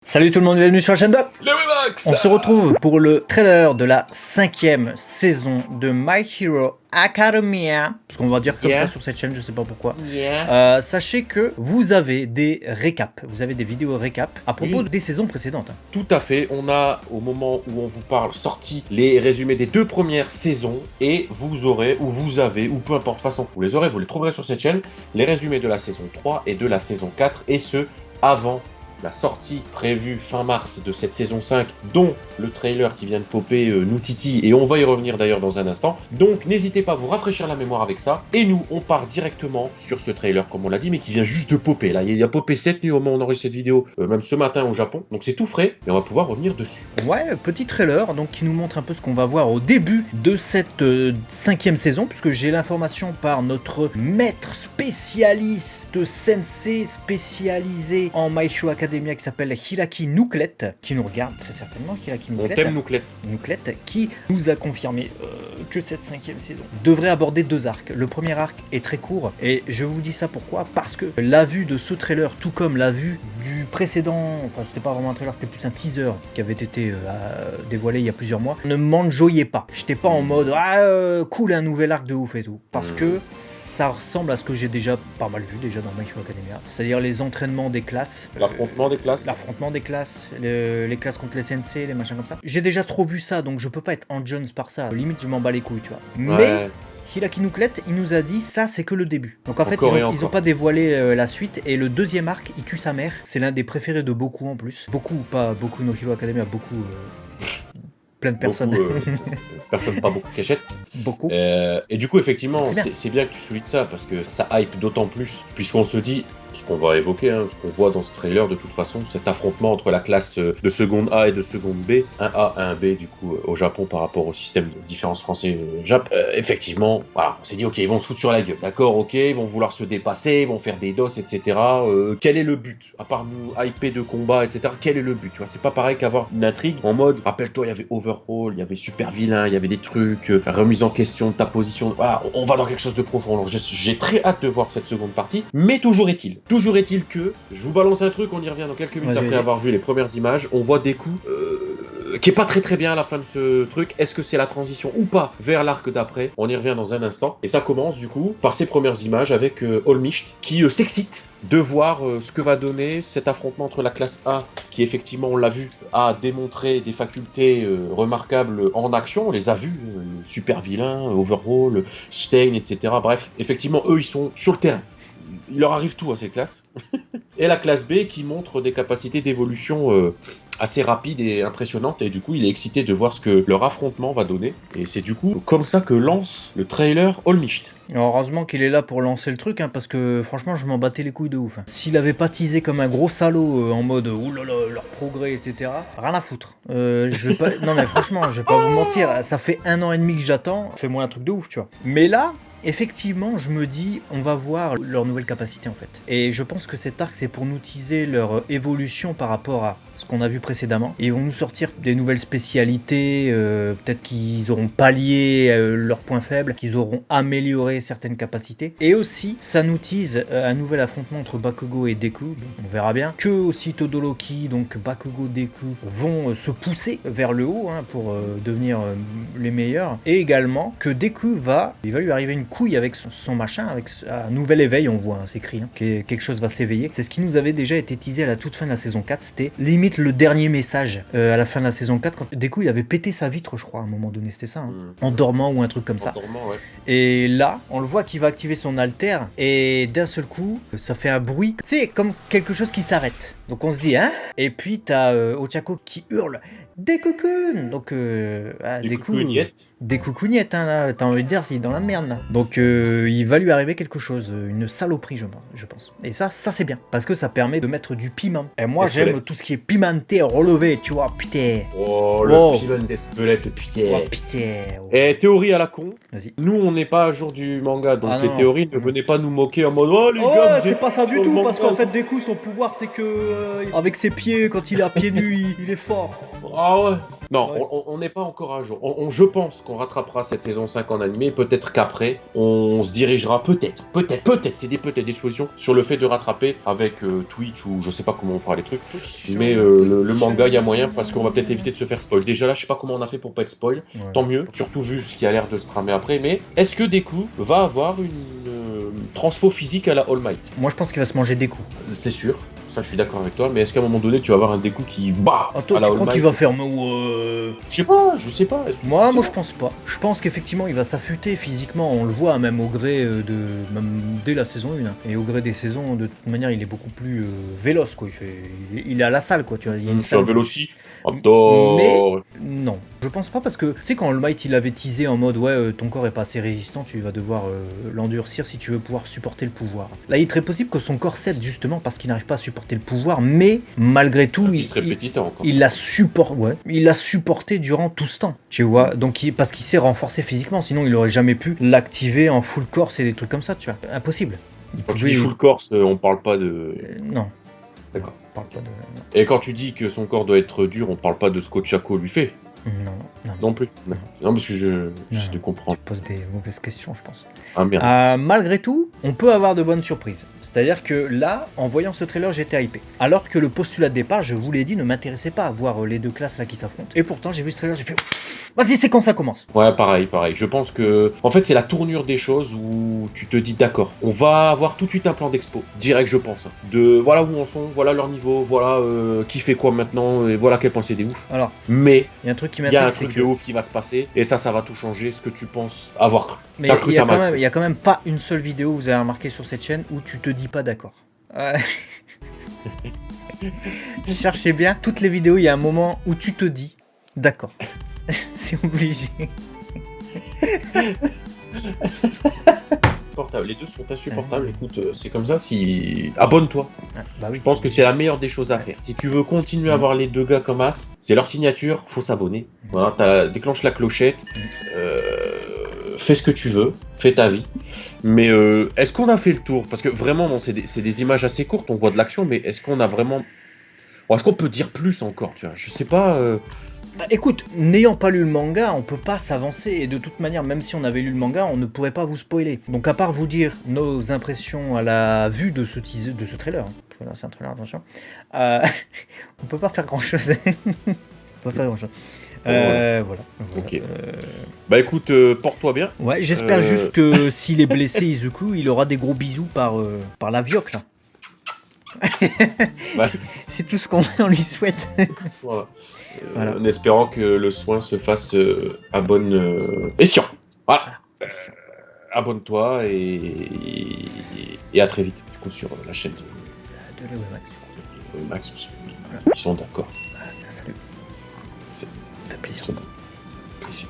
Salut tout le monde, bienvenue sur la chaîne de Max. On se retrouve pour le trailer de la 5e saison de My Hero Academia. Parce qu'on va dire comme ça sur cette chaîne, je sais pas pourquoi. Sachez que vous avez des récaps, vous avez des vidéos récaps à propos des saisons précédentes. Tout à fait, on a au moment où on vous parle sorti les résumés des 2 premières saisons et vous aurez, ou vous avez, ou peu importe, de toute façon vous les aurez, vous les trouverez sur cette chaîne, les résumés de la saison 3 et de la saison 4 et ce avant la sortie prévue fin mars de cette saison 5, dont le trailer qui vient de popper nous titille, et on va y revenir d'ailleurs dans un instant. Donc n'hésitez pas à vous rafraîchir la mémoire avec ça. Et nous, on part directement sur ce trailer, comme on l'a dit, mais qui vient juste de popper. Là, il a popé cette nuit au moment où on enregistre cette vidéo, même ce matin au Japon. Donc c'est tout frais, et on va pouvoir revenir dessus. Ouais, petit trailer, donc qui nous montre un peu ce qu'on va voir au début de cette 5e saison, puisque j'ai l'information par notre maître spécialiste, sensei spécialisé en My Hero Academia, qui s'appelle Hiraki Nouklet, qui nous regarde très certainement. Hiraki Nouklet, on t'aime Nouklet. Nouklet, qui nous a confirmé que cette 5e saison devrait aborder 2 arcs. Le premier arc est très court, et je vous dis ça pourquoi, parce que la vue de ce trailer, tout comme la vue du précédent, enfin c'était pas vraiment un trailer, c'était plus un teaser qui avait été dévoilé il y a plusieurs mois, ne m'enjoyait pas. J'étais pas en mode cool, un nouvel arc de ouf et tout, parce que ça ressemble à ce que j'ai déjà pas mal vu déjà dans My Hero Academia, c'est-à-dire les entraînements des classes, l'affrontement des classes, les classes contre les sensei, les machins comme ça. J'ai déjà trop vu ça, donc je peux pas être en Jones par ça. Limite, je m'en bats les couilles, tu vois. Ouais. Mais Hiraki Nouklet, il nous a dit ça, c'est que le début. Donc en fait, ils ont pas dévoilé la suite. Et le deuxième arc, il tue sa mère. C'est l'un des préférés de beaucoup en plus. Beaucoup ou pas beaucoup, No Hero Academia, beaucoup. Plein de personnes. Personne pas beaucoup cachette. Beaucoup. Et du coup, effectivement, c'est bien que tu soulignes ça, parce que ça hype d'autant plus, puisqu'on se dit, ce qu'on va évoquer, ce qu'on voit dans ce trailer de toute façon, cet affrontement entre la classe de seconde A et de seconde B, un A et un B du coup au Japon par rapport au système de différence français-Jap, effectivement, voilà, on s'est dit ok, ils vont se foutre sur la gueule, d'accord, ok, ils vont vouloir se dépasser, ils vont faire des DOS, etc. Quel est le but? À part nous hyper de combat, etc., quel est le but? Tu vois, c'est pas pareil qu'avoir une intrigue en mode, rappelle-toi, il y avait Overhaul, il y avait Super Vilain, il y avait des trucs, remise en question de ta position, voilà, on va dans quelque chose de profond. Alors j'ai très hâte de voir cette seconde partie, mais toujours est-il que, je vous balance un truc, on y revient dans quelques minutes après avoir vu les premières images, on voit Deku qui est pas très bien à la fin de ce truc. Est-ce que c'est la transition ou pas vers l'arc d'après? On y revient dans un instant. Et ça commence du coup par ces premières images avec Olmicht qui s'excite de voir ce que va donner cet affrontement entre la classe A, qui effectivement, on l'a vu, a démontré des facultés remarquables en action, on les a vus, Super Vilain, Overhaul, Stein, etc. Bref, effectivement, eux, ils sont sur le terrain. Il leur arrive tout à ces classes. Et la classe B qui montre des capacités d'évolution assez rapides et impressionnantes. Et du coup, il est excité de voir ce que leur affrontement va donner. Et c'est du coup comme ça que lance le trailer Olmicht. Heureusement qu'il est là pour lancer le truc, parce que franchement, je m'en battais les couilles de ouf. S'il avait pas teasé comme un gros salaud en mode oulala, leur progrès, etc., rien à foutre. Je vais pas... Non mais franchement, je vais pas vous mentir, ça fait 1 an et demi que j'attends. Fais-moi un truc de ouf, tu vois. Mais là, effectivement, je me dis, on va voir leur nouvelle capacité en fait. Et je pense que cet arc, c'est pour nous teaser leur évolution par rapport à ce qu'on a vu précédemment. Et ils vont nous sortir des nouvelles spécialités, peut-être qu'ils auront pallié leurs points faibles, qu'ils auront amélioré certaines capacités. Et aussi, ça nous tease un nouvel affrontement entre Bakugo et Deku. On verra bien. Que aussi Todoroki, donc Bakugo, Deku, vont se pousser vers le haut pour devenir les meilleurs. Et également que Deku il va lui arriver une couille avec son machin, avec un nouvel éveil, on voit, c'est écrit, que quelque chose va s'éveiller. C'est ce qui nous avait déjà été teasé à la toute fin de la saison 4, c'était limite le dernier message à la fin de la saison 4, quand Deku il avait pété sa vitre, je crois, à un moment donné, c'était ça, en dormant ou un truc comme ça. Ouais. Et là, on le voit qu'il va activer son alter, et d'un seul coup, ça fait un bruit, tu sais, comme quelque chose qui s'arrête. Donc on se dit, hein? Et puis t'as Ochako qui hurle, Deku-kun! Donc, Deku-kunyette, là, t'as envie de dire, c'est dans la merde, là. Donc, il va lui arriver quelque chose, une saloperie, je pense. Et ça c'est bien, parce que ça permet de mettre du piment. Et moi, j'aime tout ce qui est pimenté, relevé, tu vois, putain. Oh, le piment d'Espelette, putain. Oh, putain. Oh. Et théorie à la con. Vas-y. Nous, on n'est pas à jour du manga, donc les théories ne venaient pas nous moquer en mode oh les gars, c'est pas ça du tout, parce qu'en fait, Deku, son pouvoir, c'est que avec ses pieds, quand il est à pieds nus, il est fort. Ah ouais. Non, Ouais. on n'est pas encore à jour. Je pense qu'on rattrapera cette saison 5 en animé. Peut-être qu'après, on se dirigera peut-être, c'est peut-être des solutions sur le fait de rattraper avec Twitch ou je sais pas comment on fera les trucs. Mais le manga, il y a moyen parce qu'on va peut-être éviter de se faire spoil. Déjà là, je sais pas comment on a fait pour pas être spoil. Ouais. Tant mieux, surtout vu ce qui a l'air de se tramer après. Mais est-ce que Deku va avoir une transpo physique à la All Might? Moi, je pense qu'il va se manger des coups. C'est sûr. Ça, je suis d'accord avec toi, mais est-ce qu'à un moment donné, tu vas avoir un Deku qui bat Attends, à la tu All crois Might? qu'il va faire... Je sais pas. Moi, je pense pas. Je pense qu'effectivement, il va s'affûter physiquement. On le voit même au gré même dès la saison 1. Hein. Et au gré des saisons, de toute manière, il est beaucoup plus véloce, quoi. Il est à la salle, quoi. Tu vois, il y a une C'est un salle vélo de- aussi. Attends. Mais non, je pense pas parce que tu sais quand All Might il avait teasé en mode ouais ton corps est pas assez résistant, tu vas devoir l'endurcir si tu veux pouvoir supporter le pouvoir. Là il est très possible que son corps cède justement parce qu'il n'arrive pas à supporter le pouvoir, mais malgré tout Il serait petit encore. il l'a supporté durant tout ce temps, tu vois. Donc parce qu'il s'est renforcé physiquement, sinon il aurait jamais pu l'activer en full corse et des trucs comme ça, tu vois. Impossible. Quand tu dis full corse, on parle pas de. Non. D'accord. On parle pas de. Non. Et quand tu dis que son corps doit être dur, on parle pas de ce qu'Ochako lui fait. Non. Non plus. Non, parce que j'essaie de Tu comprendre. poses des mauvaises questions, je pense. Ah merde. Malgré tout, on peut avoir de bonnes surprises. C'est-à-dire que là, en voyant ce trailer, j'étais hypé. Alors que le postulat de départ, je vous l'ai dit, ne m'intéressait pas à voir les deux classes là qui s'affrontent. Et pourtant, j'ai vu ce trailer, j'ai fait vas-y, c'est quand ça commence. Ouais, pareil. Je pense que, en fait, c'est la tournure des choses où tu te dis d'accord, on va avoir tout de suite un plan d'expo, direct, je pense. De voilà où on sont, voilà leur niveau, voilà qui fait quoi maintenant, et voilà quel point c'est des ouf. Alors, mais il y a un truc qui il y a un m'intrigue, c'est truc que de ouf qui va se passer, et ça va tout changer. Ce que tu penses avoir cru. mais T'as cru, il y a t'as quand mal même, cru. il y a quand même pas une seule vidéo, vous avez remarqué sur cette chaîne, où tu te dis pas d'accord. Cherchez bien, toutes les vidéos, il y a un moment où tu te dis d'accord. C'est obligé. Les deux sont insupportables. Écoute, c'est comme ça. Si abonne-toi. Bah oui. Je pense que c'est la meilleure des choses à faire. Si tu veux continuer à voir les deux gars comme as, c'est leur signature, faut s'abonner. Voilà, déclenche la clochette, fais ce que tu veux, fais ta vie. Mais est-ce qu'on a fait le tour? Parce que vraiment, bon, c'est des images assez courtes, on voit de l'action, mais est-ce qu'on a vraiment... Bon, est-ce qu'on peut dire plus encore, tu vois? Je sais pas... Bah, écoute, n'ayant pas lu le manga, on peut pas s'avancer et de toute manière, même si on avait lu le manga, on ne pourrait pas vous spoiler. Donc à part vous dire nos impressions à la vue de ce teaser, de ce trailer, hein, parce que là c'est un trailer, attention, on peut pas faire grand chose. On peut pas faire grand chose. Voilà. Ok. Bah écoute, porte-toi bien. Ouais, j'espère juste que s'il est blessé, Izuku, il aura des gros bisous par la vioque là. Bah. C'est tout ce qu'on lui souhaite. Voilà. Voilà. En espérant que le soin se fasse à bonne escient. Voilà. Abonne-toi et à très vite du coup sur la chaîne De Léo Max. Max. Ils sont d'accord. Salut. C'est Ça fait plaisir. bon. Plaisir.